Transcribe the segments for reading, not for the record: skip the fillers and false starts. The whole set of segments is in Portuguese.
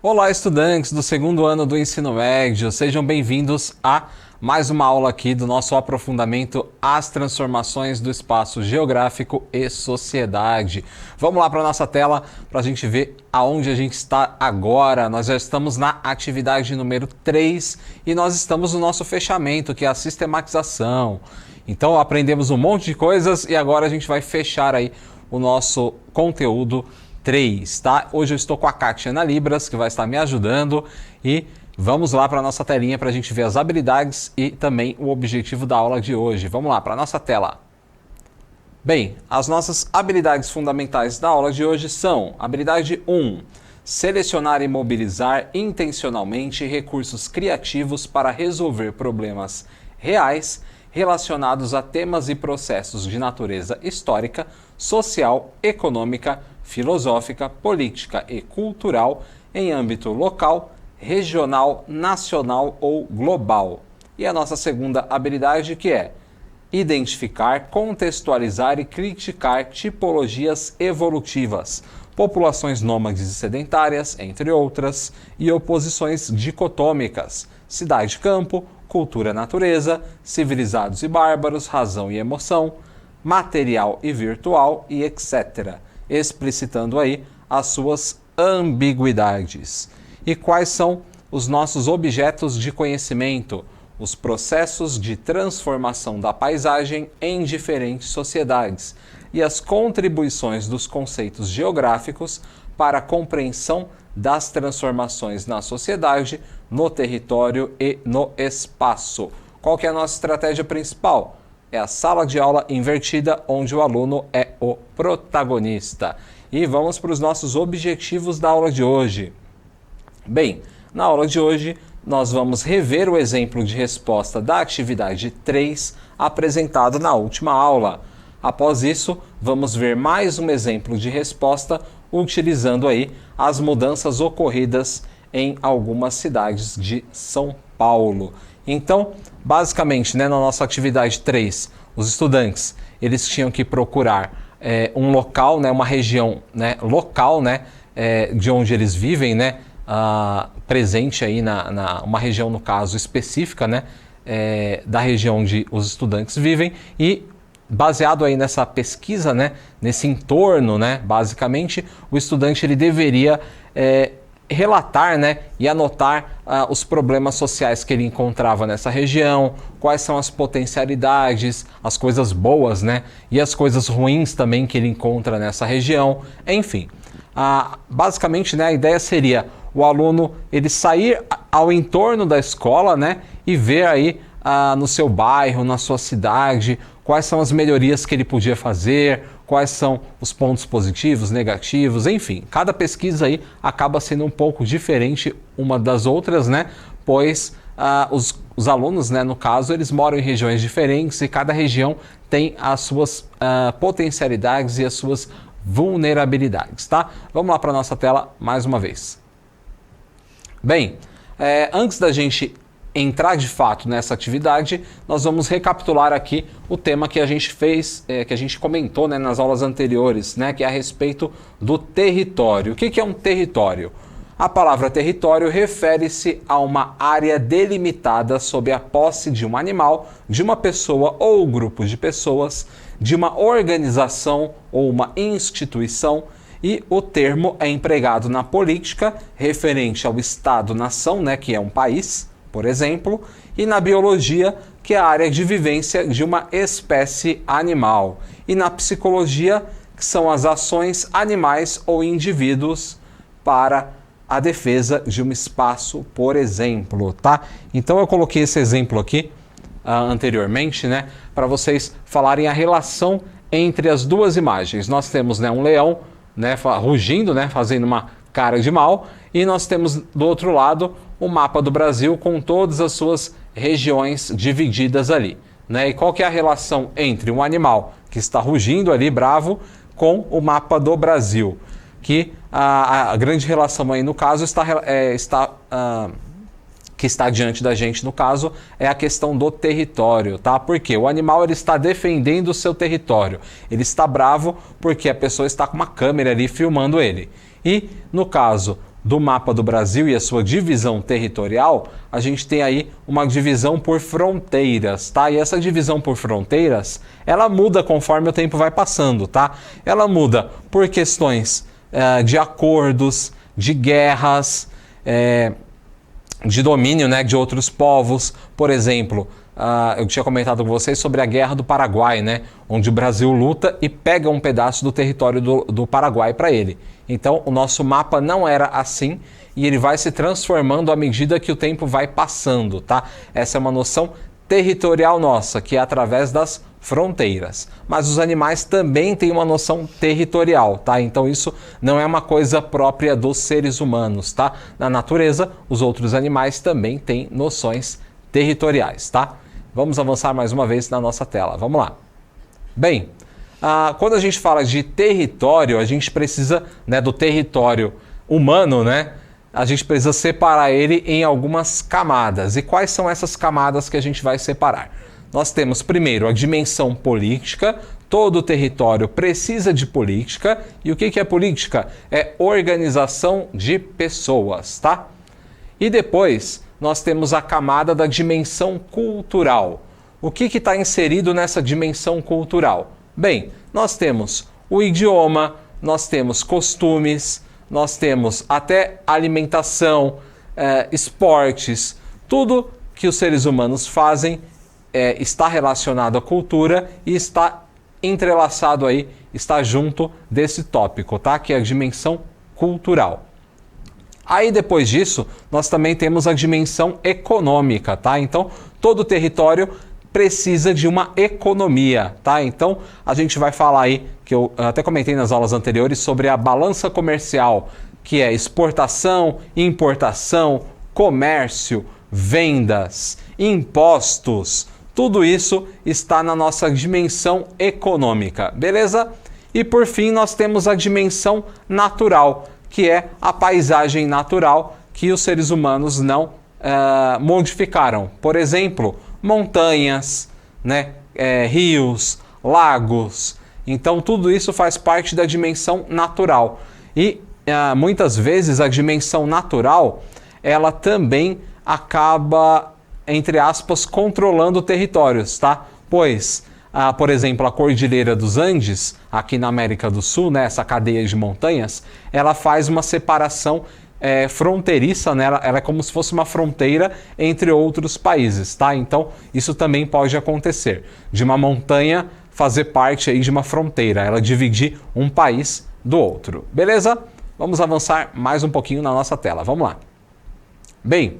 Olá, estudantes do segundo ano do ensino médio, sejam bem-vindos a mais uma aula aqui do nosso aprofundamento às transformações do espaço geográfico e sociedade. Vamos lá para a nossa tela para a gente ver aonde a gente está agora. Nós já estamos na atividade número 3 e nós estamos no nosso fechamento, que é a sistematização. Então aprendemos um monte de coisas e agora a gente vai fechar aí o nosso conteúdo 3, tá? Hoje eu estou com a Katiana Libras, que vai estar me ajudando e vamos lá para a nossa telinha para a gente ver as habilidades e também o objetivo da aula de hoje. Vamos lá para a nossa tela. Bem, as nossas habilidades fundamentais da aula de hoje são: habilidade 1, selecionar e mobilizar intencionalmente recursos criativos para resolver problemas reais relacionados a temas e processos de natureza histórica, social, econômica, filosófica, política e cultural em âmbito local, regional, nacional ou global. E a nossa segunda habilidade, que é identificar, contextualizar e criticar tipologias evolutivas, populações nômades e sedentárias, entre outras, e oposições dicotômicas, cidade-campo, cultura-natureza, civilizados e bárbaros, razão e emoção, material e virtual e etc., explicitando aí as suas ambiguidades. E quais são os nossos objetos de conhecimento? Os processos de transformação da paisagem em diferentes sociedades e as contribuições dos conceitos geográficos para a compreensão das transformações na sociedade, no território e no espaço. Qual que é a nossa estratégia principal? É a sala de aula invertida, onde o aluno é o protagonista. E vamos para os nossos objetivos da aula de hoje. Bem, na aula de hoje nós vamos rever o exemplo de resposta da atividade 3 apresentado na última aula. Após isso, vamos ver mais um exemplo de resposta utilizando aí as mudanças ocorridas em algumas cidades de São Paulo. Então, basicamente, na nossa atividade 3, os estudantes eles tinham que procurar um local, uma região local, de onde eles vivem, presente aí uma região, no caso, específica, da região onde os estudantes vivem, e baseado aí nessa pesquisa, nesse entorno, basicamente, o estudante ele deveria relatar, e anotar os problemas sociais que ele encontrava nessa região, quais são as potencialidades, as coisas boas, e as coisas ruins também que ele encontra nessa região, enfim. Basicamente, a ideia seria o aluno ele sair ao entorno da escola, e ver aí no seu bairro, na sua cidade, quais são as melhorias que ele podia fazer, quais são os pontos positivos, negativos, enfim. Cada pesquisa aí acaba sendo um pouco diferente uma das outras, pois os alunos, no caso, eles moram em regiões diferentes e cada região tem as suas potencialidades e as suas vulnerabilidades, tá? Vamos lá para a nossa tela mais uma vez. Bem, antes da gente entrar de fato nessa atividade, nós vamos recapitular aqui o tema que a gente fez, que a gente comentou nas aulas anteriores, que é a respeito do território. O que é um território? A palavra território refere-se a uma área delimitada sob a posse de um animal, de uma pessoa ou grupo de pessoas, de uma organização ou uma instituição, e o termo é empregado na política referente ao Estado-nação, que é um país, por exemplo, e na biologia, que é a área de vivência de uma espécie animal, e na psicologia, que são as ações animais ou indivíduos para a defesa de um espaço, por exemplo, tá? Então eu coloquei esse exemplo aqui anteriormente, para vocês falarem a relação entre as duas imagens. Nós temos um leão, rugindo, fazendo uma cara de mal, e nós temos do outro lado o mapa do Brasil com todas as suas regiões divididas ali, E qual que é a relação entre um animal que está rugindo ali, bravo, com o mapa do Brasil? Que a grande relação aí no caso que está diante da gente, no caso, é a questão do território, tá? Porque o animal ele está defendendo o seu território. Ele está bravo porque a pessoa está com uma câmera ali filmando ele. E, no caso do mapa do Brasil e a sua divisão territorial, a gente tem aí uma divisão por fronteiras, tá? E essa divisão por fronteiras, ela muda conforme o tempo vai passando, tá? Ela muda por questões de acordos, de guerras, de domínio, né, de outros povos. Por exemplo, eu tinha comentado com vocês sobre a Guerra do Paraguai, né, onde o Brasil luta e pega um pedaço do território do Paraguai para ele. Então, o nosso mapa não era assim e ele vai se transformando à medida que o tempo vai passando, tá? Essa é uma noção territorial nossa, que é através das fronteiras. Mas os animais também têm uma noção territorial, tá? Então isso não é uma coisa própria dos seres humanos, tá? Na natureza, os outros animais também têm noções territoriais, tá? Vamos avançar mais uma vez na nossa tela. Vamos lá. Bem, quando a gente fala de território, a gente precisa, né, do território humano, né? A gente precisa separar ele em algumas camadas. E quais são essas camadas que a gente vai separar? Nós temos primeiro a dimensão política. Todo território precisa de política. E o que é política? É organização de pessoas, tá? E depois nós temos a camada da dimensão cultural. O que está inserido nessa dimensão cultural? Bem, nós temos o idioma, nós temos costumes, nós temos até alimentação, esportes, tudo que os seres humanos fazem está relacionado à cultura e está entrelaçado aí, está junto desse tópico, tá? Que é a dimensão cultural. Aí depois disso, nós também temos a dimensão econômica, tá? Então, todo território precisa de uma economia, tá? Então, a gente vai falar aí, que eu até comentei nas aulas anteriores, sobre a balança comercial, que é exportação, importação, comércio, vendas, impostos. Tudo isso está na nossa dimensão econômica, beleza? E por fim, nós temos a dimensão natural, que é a paisagem natural que os seres humanos não modificaram. Por exemplo, montanhas, né, rios, lagos. Então tudo isso faz parte da dimensão natural. E muitas vezes a dimensão natural, ela também acaba, entre aspas, controlando territórios, tá? Pois, por exemplo, a Cordilheira dos Andes, aqui na América do Sul, né, essa cadeia de montanhas, ela faz uma separação fronteiriça, né? Ela é como se fosse uma fronteira entre outros países, tá? Então, isso também pode acontecer, de uma montanha fazer parte aí de uma fronteira, ela dividir um país do outro, beleza? Vamos avançar mais um pouquinho na nossa tela, vamos lá. Bem,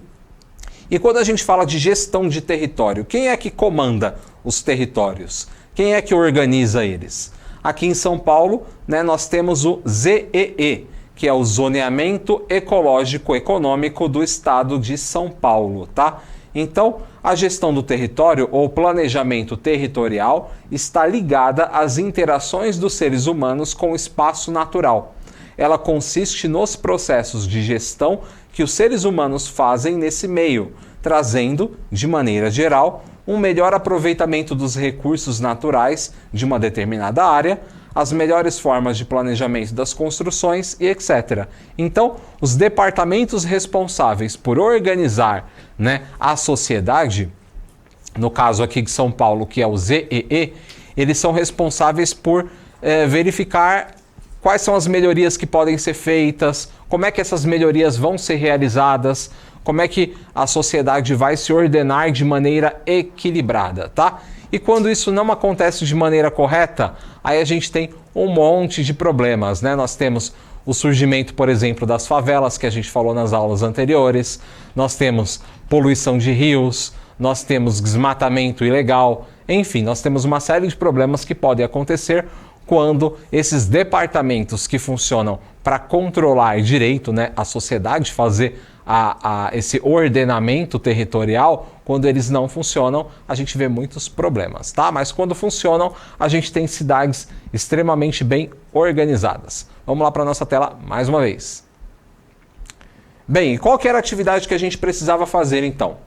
e quando a gente fala de gestão de território, quem é que comanda os territórios? Quem é que organiza eles? Aqui em São Paulo, né, nós temos o ZEE, que é o Zoneamento Ecológico Econômico do Estado de São Paulo, tá? Então, a gestão do território ou planejamento territorial está ligada às interações dos seres humanos com o espaço natural. Ela consiste nos processos de gestão que os seres humanos fazem nesse meio, trazendo, de maneira geral, um melhor aproveitamento dos recursos naturais de uma determinada área, as melhores formas de planejamento das construções e etc. Então, os departamentos responsáveis por organizar, né, a sociedade, no caso aqui de São Paulo, que é o ZEE, eles são responsáveis por verificar quais são as melhorias que podem ser feitas, como é que essas melhorias vão ser realizadas, como é que a sociedade vai se ordenar de maneira equilibrada, tá? E quando isso não acontece de maneira correta, aí a gente tem um monte de problemas, né? Nós temos o surgimento, por exemplo, das favelas, que a gente falou nas aulas anteriores, nós temos poluição de rios, nós temos desmatamento ilegal, enfim, nós temos uma série de problemas que podem acontecer quando esses departamentos que funcionam para controlar direito, né, a sociedade, fazer esse ordenamento territorial, quando eles não funcionam, a gente vê muitos problemas, tá? Mas quando funcionam, a gente tem cidades extremamente bem organizadas. Vamos lá para a nossa tela mais uma vez. Bem, qual que era a atividade que a gente precisava fazer então?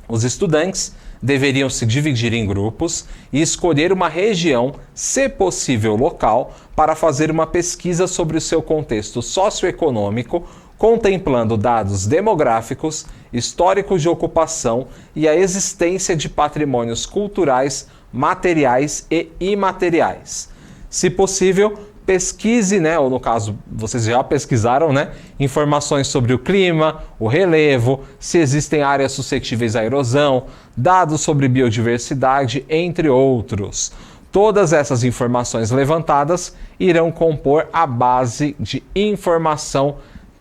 Os estudantes deveriam se dividir em grupos e escolher uma região, se possível local, para fazer uma pesquisa sobre o seu contexto socioeconômico, contemplando dados demográficos, históricos de ocupação e a existência de patrimônios culturais, materiais e imateriais. Se possível, pesquise, né, ou no caso, vocês já pesquisaram, né, informações sobre o clima, o relevo, se existem áreas suscetíveis à erosão, dados sobre biodiversidade, entre outros. Todas essas informações levantadas irão compor a base de informação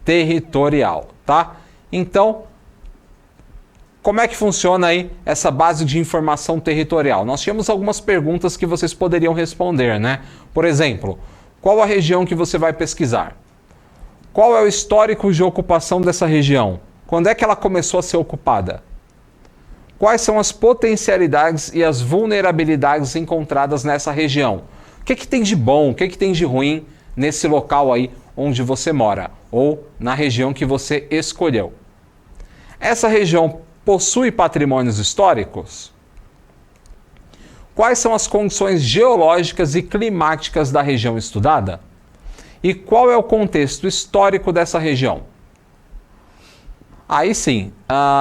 territorial, tá? Então, como é que funciona aí essa base de informação territorial? Nós tínhamos algumas perguntas que vocês poderiam responder, né? Por exemplo, qual a região que você vai pesquisar? Qual é o histórico de ocupação dessa região? Quando é que ela começou a ser ocupada? Quais são as potencialidades e as vulnerabilidades encontradas nessa região? O que tem de bom, o que tem de ruim nesse local aí onde você mora ou na região que você escolheu? Essa região possui patrimônios históricos? Quais são as condições geológicas e climáticas da região estudada? E qual é o contexto histórico dessa região? Aí sim,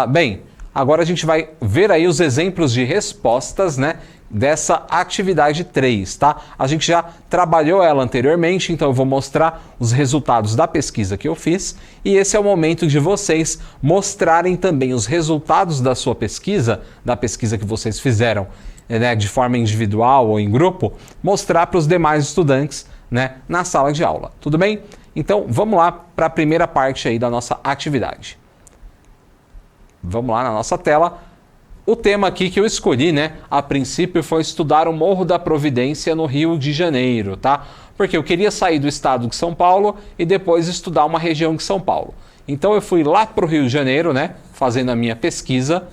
bem, agora a gente vai ver aí os exemplos de respostas, né, dessa atividade 3, tá? A gente já trabalhou ela anteriormente, então eu vou mostrar os resultados da pesquisa que eu fiz e esse é o momento de vocês mostrarem também os resultados da sua pesquisa, da pesquisa que vocês fizeram, né, de forma individual ou em grupo, mostrar para os demais estudantes, né, na sala de aula. Tudo bem? Então vamos lá para a primeira parte aí da nossa atividade. Vamos lá na nossa tela. O tema aqui que eu escolhi, né, a princípio foi estudar o Morro da Providência no Rio de Janeiro, tá? Porque eu queria sair do estado de São Paulo e depois estudar uma região de São Paulo. Então eu fui lá para o Rio de Janeiro, né, fazendo a minha pesquisa.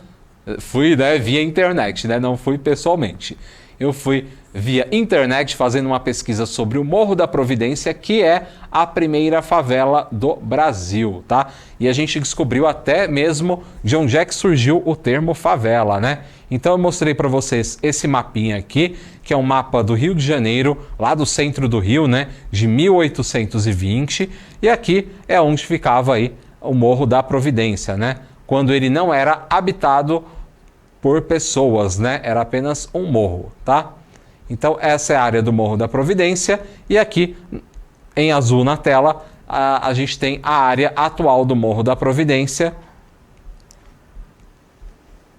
Fui, né, via internet, né, não fui pessoalmente. Eu fui via internet fazendo uma pesquisa sobre o Morro da Providência, que é a primeira favela do Brasil, tá? E a gente descobriu até mesmo de onde é que surgiu o termo favela, né? Então eu mostrei para vocês esse mapinha aqui, que é um mapa do Rio de Janeiro, lá do centro do Rio, né, de 1820, e aqui é onde ficava aí o Morro da Providência, né? Quando ele não era habitado por pessoas, né? Era apenas um morro, tá? Então essa é a área do Morro da Providência e aqui em azul na tela a gente tem a área atual do Morro da Providência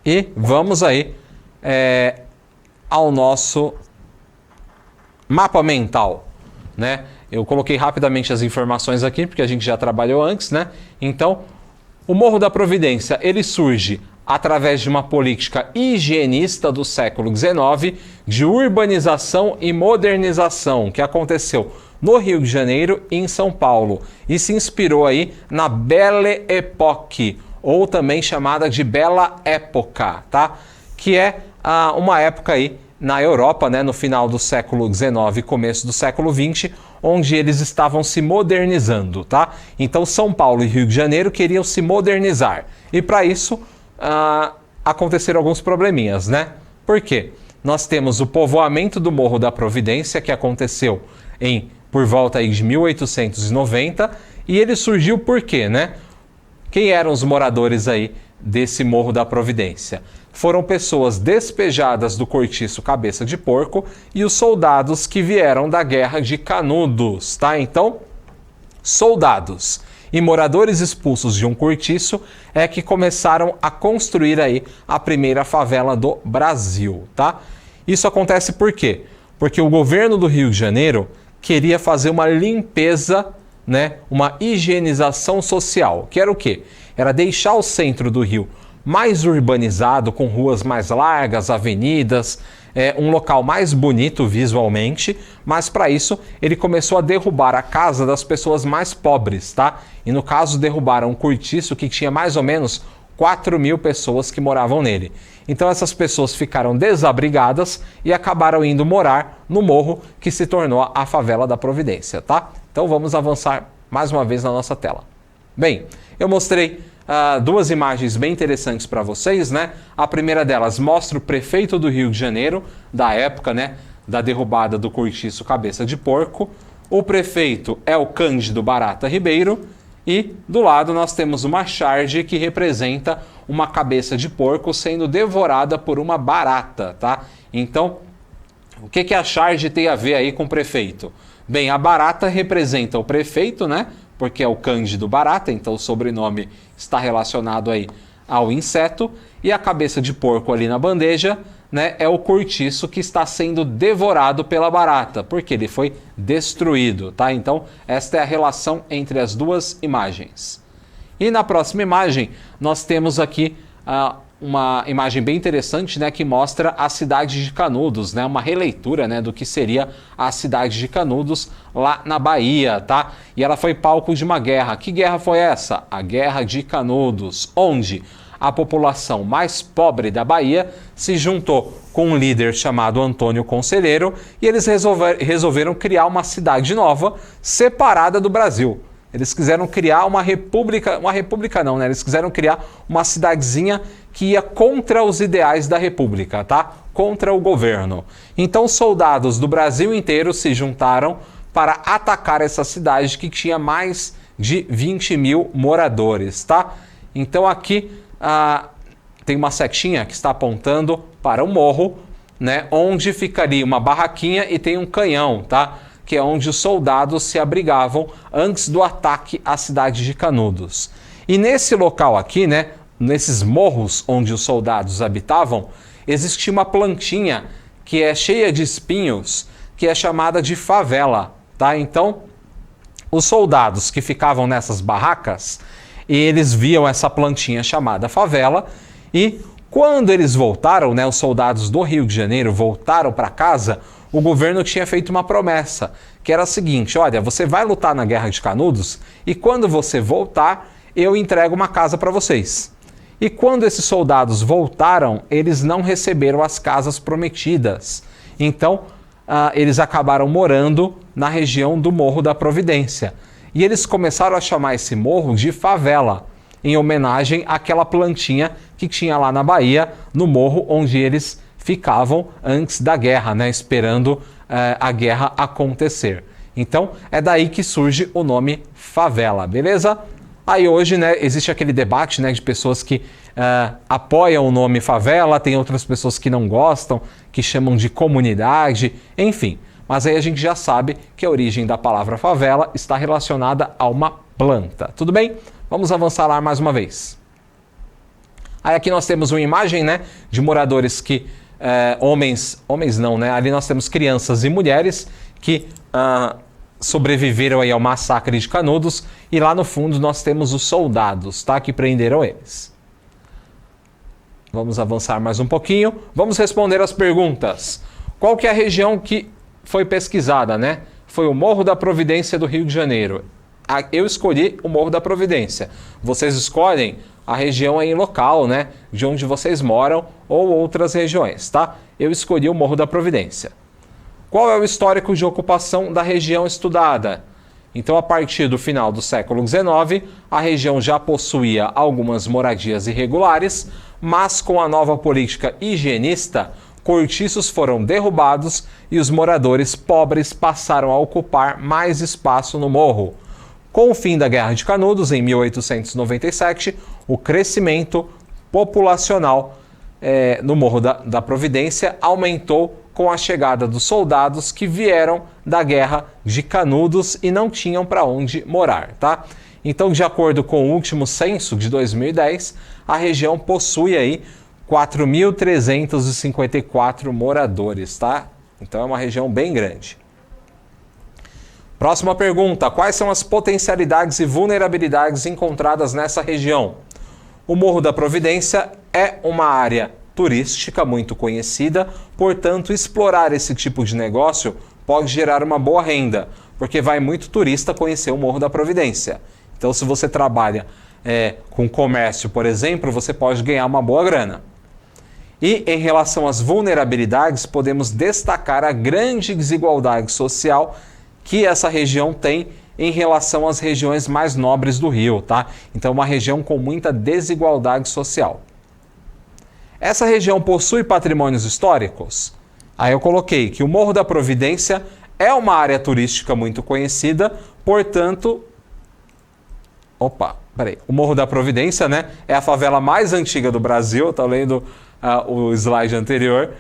e vamos aí ao nosso mapa mental, né? Eu coloquei rapidamente as informações aqui porque a gente já trabalhou antes, né? Então o Morro da Providência ele surge através de uma política higienista do século XIX, de urbanização e modernização, que aconteceu no Rio de Janeiro e em São Paulo, e se inspirou aí na Belle Époque, ou também chamada de Bela Época, tá? Que é uma época aí na Europa, né, no final do século XIX e começo do século XX, onde eles estavam se modernizando, tá? Então São Paulo e Rio de Janeiro queriam se modernizar, e para isso aconteceram alguns probleminhas, né? Por quê? Nós temos o povoamento do Morro da Providência, que aconteceu por volta aí de 1890, e ele surgiu por quê, né? Quem eram os moradores aí desse Morro da Providência? Foram pessoas despejadas do cortiço Cabeça de Porco e os soldados que vieram da Guerra de Canudos, tá? Então, soldados e moradores expulsos de um cortiço é que começaram a construir aí a primeira favela do Brasil, tá? Isso acontece por quê? Porque o governo do Rio de Janeiro queria fazer uma limpeza, né, uma higienização social, que era o quê? Era deixar o centro do Rio mais urbanizado, com ruas mais largas, avenidas, um local mais bonito visualmente, mas para isso ele começou a derrubar a casa das pessoas mais pobres, tá? E no caso derrubaram um cortiço que tinha mais ou menos 4.000 pessoas que moravam nele. Então essas pessoas ficaram desabrigadas e acabaram indo morar no morro que se tornou a favela da Providência, tá? Então vamos avançar mais uma vez na nossa tela. Bem, eu mostrei duas imagens bem interessantes para vocês, né? A primeira delas mostra o prefeito do Rio de Janeiro, da época, né, da derrubada do cortiço Cabeça de Porco. O prefeito é o Cândido Barata Ribeiro E do lado nós temos uma charge que representa uma cabeça de porco sendo devorada por uma barata, tá? Então, o que a charge tem a ver aí com o prefeito? Bem, a barata representa o prefeito, né? Porque é o Cândido Barata, então o sobrenome está relacionado aí ao inseto. E a cabeça de porco ali na bandeja, né, é o cortiço que está sendo devorado pela barata, porque ele foi destruído, tá? Então, esta é a relação entre as duas imagens. E na próxima imagem, nós temos aqui uma imagem bem interessante, né, que mostra a cidade de Canudos, né, uma releitura, né, do que seria a cidade de Canudos lá na Bahia, tá? E ela foi palco de uma guerra. Que guerra foi essa? A Guerra de Canudos, onde a população mais pobre da Bahia se juntou com um líder chamado Antônio Conselheiro e eles resolveram criar uma cidade nova separada do Brasil. Eles quiseram criar uma república não, né? Eles quiseram criar uma cidadezinha que ia contra os ideais da república, tá? Contra o governo. Então soldados do Brasil inteiro se juntaram para atacar essa cidade que tinha mais de 20 mil moradores, tá? Então aqui tem uma setinha que está apontando para o morro, né? Onde ficaria uma barraquinha e tem um canhão, tá? Que é onde os soldados se abrigavam antes do ataque à cidade de Canudos. E nesse local aqui, né, nesses morros onde os soldados habitavam, existia uma plantinha que é cheia de espinhos, que é chamada de favela, tá? Então, os soldados que ficavam nessas barracas, eles viam essa plantinha chamada favela e quando eles voltaram, né, os soldados do Rio de Janeiro voltaram para casa, o governo tinha feito uma promessa, que era a seguinte: olha, você vai lutar na Guerra de Canudos e quando você voltar, eu entrego uma casa para vocês. E quando esses soldados voltaram, eles não receberam as casas prometidas. Então, eles acabaram morando na região do Morro da Providência. E eles começaram a chamar esse morro de favela, em homenagem àquela plantinha que tinha lá na Bahia, no morro onde eles ficavam antes da guerra, né, esperando a guerra acontecer. Então, é daí que surge o nome favela, beleza? Aí hoje, né, existe aquele debate, né, de pessoas que apoiam o nome favela, tem outras pessoas que não gostam, que chamam de comunidade, enfim. Mas aí a gente já sabe que a origem da palavra favela está relacionada a uma planta. Tudo bem? Vamos avançar lá mais uma vez. Aí aqui nós temos uma imagem, né, de moradores que homens não, né? Ali nós temos crianças e mulheres que sobreviveram aí ao massacre de Canudos e lá no fundo nós temos os soldados, tá? Que prenderam eles. Vamos avançar mais um pouquinho. Vamos responder as perguntas. Qual que é a região que foi pesquisada, né? Foi o Morro da Providência do Rio de Janeiro. Eu escolhi o Morro da Providência. Vocês escolhem a região aí local, né, de onde vocês moram ou outras regiões, tá? Eu escolhi o Morro da Providência. Qual é o histórico de ocupação da região estudada? Então, a partir do final do século XIX, a região já possuía algumas moradias irregulares, mas com a nova política higienista, cortiços foram derrubados e os moradores pobres passaram a ocupar mais espaço no morro. Com o fim da Guerra de Canudos, em 1897, o crescimento populacional no Morro da Providência aumentou com a chegada dos soldados que vieram da Guerra de Canudos e não tinham para onde morar, tá? Então, de acordo com o último censo de 2010, a região possui aí 4.354 moradores, tá? Então é uma região bem grande. Próxima pergunta: quais são as potencialidades e vulnerabilidades encontradas nessa região? O Morro da Providência é uma área turística muito conhecida, portanto, explorar esse tipo de negócio pode gerar uma boa renda, porque vai muito turista conhecer o Morro da Providência. Então, se você trabalha com comércio, por exemplo, você pode ganhar uma boa grana. E em relação às vulnerabilidades, podemos destacar a grande desigualdade social que essa região tem em relação às regiões mais nobres do Rio, tá? Então, uma região com muita desigualdade social. Essa região possui patrimônios históricos? Aí eu coloquei que o Morro da Providência é uma área turística muito conhecida, portanto, Opa, peraí. O Morro da Providência, né? É a favela mais antiga do Brasil. Tá lendo o slide anterior.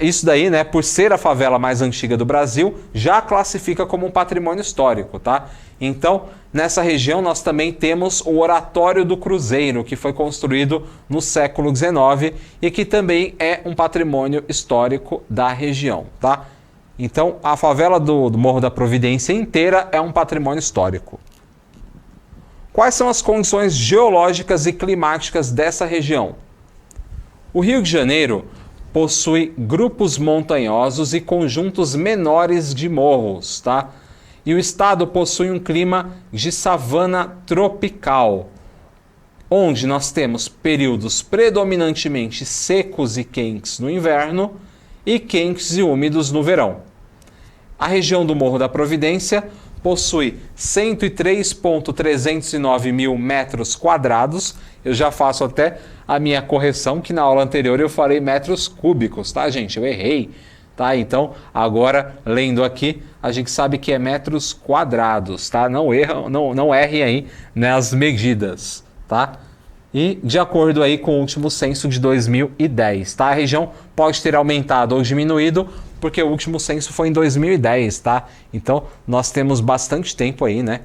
Isso daí, né? Por ser a favela mais antiga do Brasil, já classifica como um patrimônio histórico, tá? Então, nessa região nós também temos o Oratório do Cruzeiro, que foi construído no século XIX e que também é um patrimônio histórico da região, tá? Então, a favela do Morro da Providência inteira é um patrimônio histórico. Quais são as condições geológicas e climáticas dessa região? O Rio de Janeiro possui grupos montanhosos e conjuntos menores de morros, tá? E o estado possui um clima de savana tropical, onde nós temos períodos predominantemente secos e quentes no inverno e quentes e úmidos no verão. A região do Morro da Providência possui 103.309 mil metros quadrados. Eu já faço até a minha correção, que na aula anterior eu falei metros cúbicos, tá, gente? Eu errei, tá? Então, agora, lendo aqui, a gente sabe que é metros quadrados, tá? Não errem aí nas medidas, tá? E de acordo aí com o último censo de 2010, tá? A região pode ter aumentado ou diminuído, porque o último censo foi em 2010, tá? Então, nós temos bastante tempo aí, né?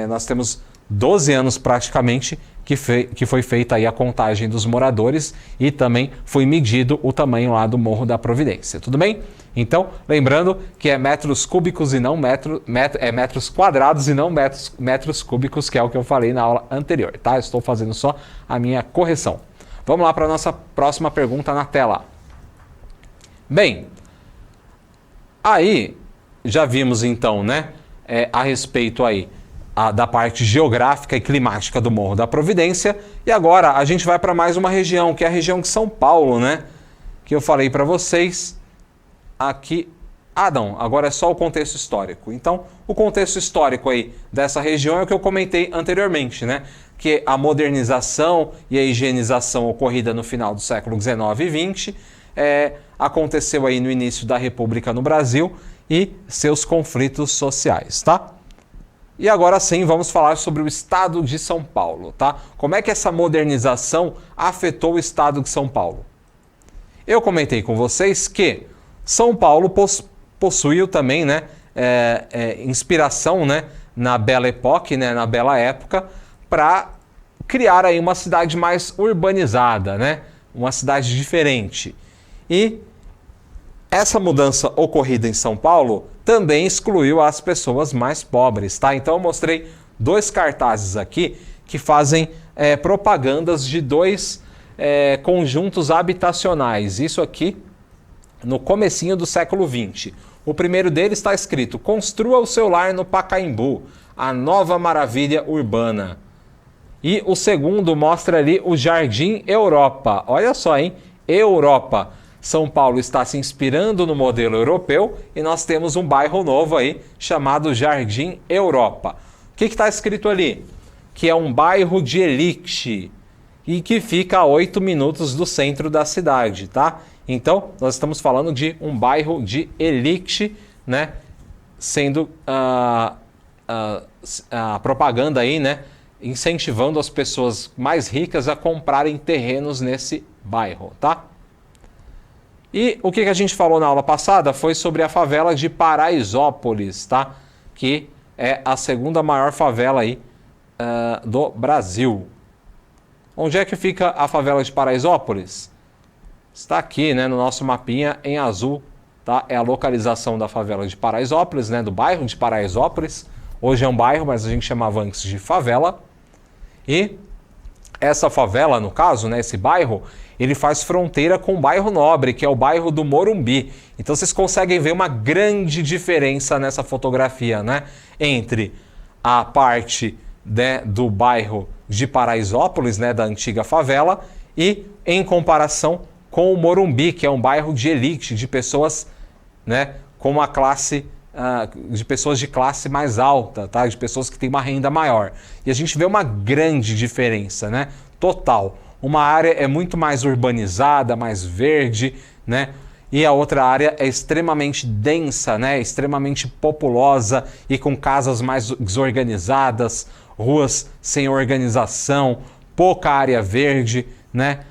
Nós temos 12 anos praticamente que foi feita aí a contagem dos moradores e também foi medido o tamanho lá do Morro da Providência, tudo bem? Então, lembrando que é metros cúbicos e não metros quadrados e não metros cúbicos, que é o que eu falei na aula anterior, tá? Estou fazendo só a minha correção. Vamos lá para a nossa próxima pergunta na tela. Bem, aí já vimos então, né, a respeito aí da parte geográfica e climática do Morro da Providência. E agora a gente vai para mais uma região, que é a região de São Paulo, né? Que eu falei para vocês aqui. Não, agora é só o contexto histórico. Então, o contexto histórico aí dessa região é o que eu comentei anteriormente, né? Que a modernização e a higienização ocorrida no final do século XIX e XX aconteceu aí no início da República no Brasil e seus conflitos sociais, tá? E agora sim, vamos falar sobre o estado de São Paulo, tá? Como é que essa modernização afetou o estado de São Paulo? Eu comentei com vocês que São Paulo possuiu também, né, inspiração, né, na Belle Époque, né, na Bela Época, para criar aí uma cidade mais urbanizada, né, uma cidade diferente. E essa mudança ocorrida em São Paulo também excluiu as pessoas mais pobres, tá? Então eu mostrei dois cartazes aqui que fazem propagandas de dois conjuntos habitacionais. Isso aqui no comecinho do século XX. O primeiro deles está escrito: construa o seu lar no Pacaembu, a nova maravilha urbana. E o segundo mostra ali o Jardim Europa. Olha só, hein? Europa. São Paulo está se inspirando no modelo europeu e nós temos um bairro novo aí chamado Jardim Europa. O que está escrito ali? Que é um bairro de elite e que fica a 8 minutos do centro da cidade, tá? Então, nós estamos falando de um bairro de elite, né? Sendo a propaganda aí, né? Incentivando as pessoas mais ricas a comprarem terrenos nesse bairro, tá? E o que a gente falou na aula passada foi sobre a favela de Paraisópolis, tá? Que é a segunda maior favela aí do Brasil. Onde é que fica a favela de Paraisópolis? Está aqui, né, no nosso mapinha em azul, tá? É a localização da favela de Paraisópolis, né, do bairro de Paraisópolis. Hoje é um bairro, mas a gente chamava antes de favela. E essa favela, no caso, né, esse bairro, ele faz fronteira com o bairro Nobre, que é o bairro do Morumbi. Então vocês conseguem ver uma grande diferença nessa fotografia, né, entre a parte, né, do bairro de Paraisópolis, né, da antiga favela, e em comparação com o Morumbi, que é um bairro de elite, de pessoas, né, com uma classe, de pessoas de classe mais alta, tá? De pessoas que têm uma renda maior. E a gente vê uma grande diferença, né? Total. Uma área é muito mais urbanizada, mais verde, né? E a outra área é extremamente densa, né? Extremamente populosa e com casas mais desorganizadas, ruas sem organização, pouca área verde, né?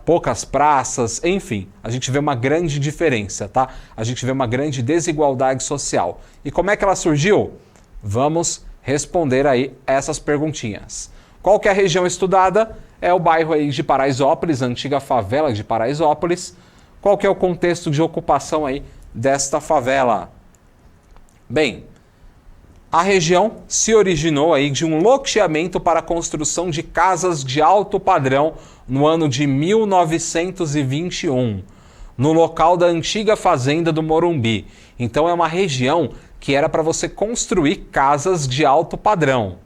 Poucas praças, enfim, a gente vê uma grande diferença, tá? A gente vê uma grande desigualdade social. E como é que ela surgiu? Vamos responder aí essas perguntinhas. Qual que é a região estudada? É o bairro aí de Paraisópolis, a antiga favela de Paraisópolis. Qual que é o contexto de ocupação aí desta favela? Bem, a região se originou aí de um loteamento para a construção de casas de alto padrão no ano de 1921, no local da antiga fazenda do Morumbi. Então é uma região que era para você construir casas de alto padrão.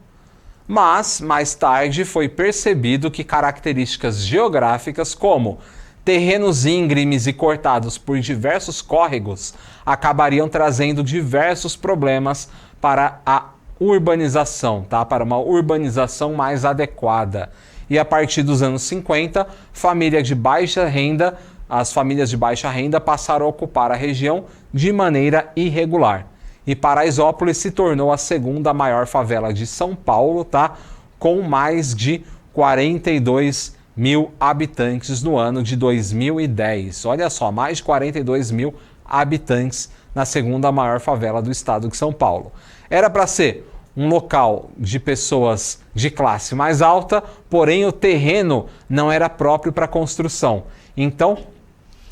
Mas, mais tarde, foi percebido que características geográficas como terrenos íngremes e cortados por diversos córregos acabariam trazendo diversos problemas para a urbanização, tá? Para uma urbanização mais adequada. E a partir dos anos 50, as famílias de baixa renda passaram a ocupar a região de maneira irregular. E Paraisópolis se tornou a segunda maior favela de São Paulo, tá? Com mais de 42 mil habitantes no ano de 2010. Olha só, mais de 42 mil habitantes na segunda maior favela do estado de São Paulo. Era para ser um local de pessoas de classe mais alta, porém o terreno não era próprio para construção. Então,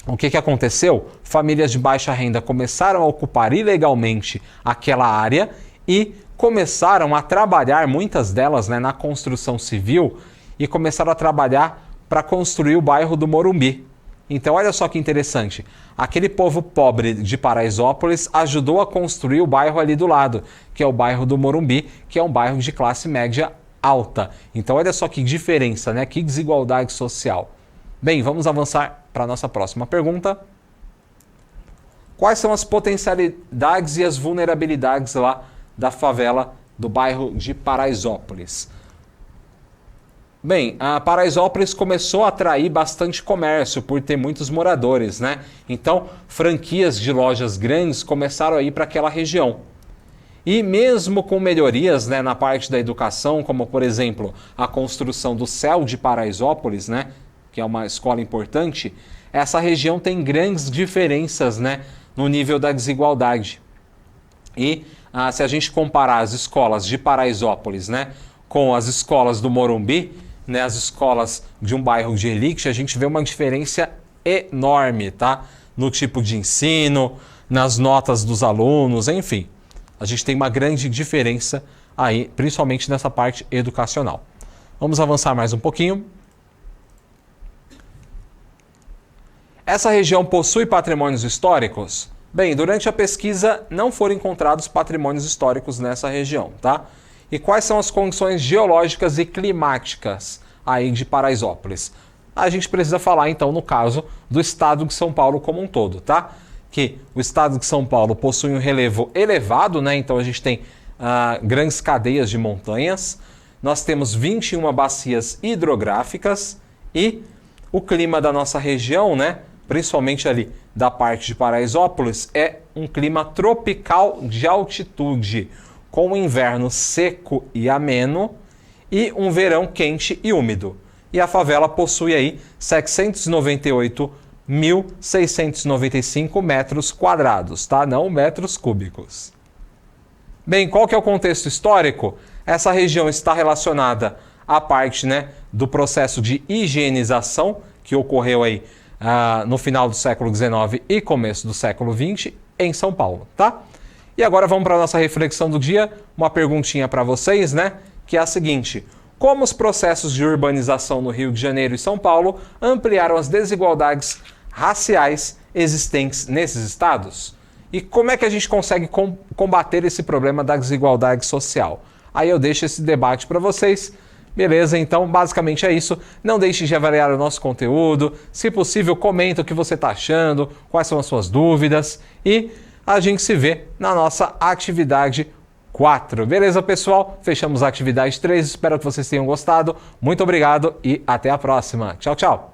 o que aconteceu? Famílias de baixa renda começaram a ocupar ilegalmente aquela área e começaram a trabalhar, muitas delas, né, na construção civil, e começaram a trabalhar para construir o bairro do Morumbi. Então, olha só que interessante. Aquele povo pobre de Paraisópolis ajudou a construir o bairro ali do lado, que é o bairro do Morumbi, que é um bairro de classe média alta. Então, olha só que diferença, né? Que desigualdade social. Bem, vamos avançar para a nossa próxima pergunta. Quais são as potencialidades e as vulnerabilidades lá da favela do bairro de Paraisópolis? Bem, a Paraisópolis começou a atrair bastante comércio por ter muitos moradores, né? Então, franquias de lojas grandes começaram a ir para aquela região. E mesmo com melhorias, né, na parte da educação, como por exemplo a construção do CEL de Paraisópolis, né, que é uma escola importante, essa região tem grandes diferenças, né, no nível da desigualdade. E se a gente comparar as escolas de Paraisópolis, né, com as escolas do Morumbi, né, as escolas de um bairro de elite, a gente vê uma diferença enorme, tá? No tipo de ensino, nas notas dos alunos, enfim. A gente tem uma grande diferença aí, principalmente nessa parte educacional. Vamos avançar mais um pouquinho. Essa região possui patrimônios históricos? Bem, durante a pesquisa não foram encontrados patrimônios históricos nessa região, tá? E quais são as condições geológicas e climáticas aí de Paraisópolis? A gente precisa falar, então, no caso do estado de São Paulo como um todo, tá? Que o estado de São Paulo possui um relevo elevado, né? Então a gente tem grandes cadeias de montanhas, nós temos 21 bacias hidrográficas e o clima da nossa região, né? Principalmente ali da parte de Paraisópolis, é um clima tropical de altitude, com um inverno seco e ameno e um verão quente e úmido. E a favela possui aí 798.695 metros quadrados, tá? Não metros cúbicos. Bem, qual que é o contexto histórico? Essa região está relacionada à parte, né, do processo de higienização que ocorreu aí no final do século XIX e começo do século XX em São Paulo, tá? E agora vamos para a nossa reflexão do dia, uma perguntinha para vocês, né? Que é a seguinte: como os processos de urbanização no Rio de Janeiro e São Paulo ampliaram as desigualdades raciais existentes nesses estados? E como é que a gente consegue combater esse problema da desigualdade social? Aí eu deixo esse debate para vocês. Beleza, então basicamente é isso. Não deixe de avaliar o nosso conteúdo. Se possível, comenta o que você está achando, quais são as suas dúvidas e a gente se vê na nossa atividade 4. Beleza, pessoal? Fechamos a atividade 3. Espero que vocês tenham gostado. Muito obrigado e até a próxima. Tchau, tchau!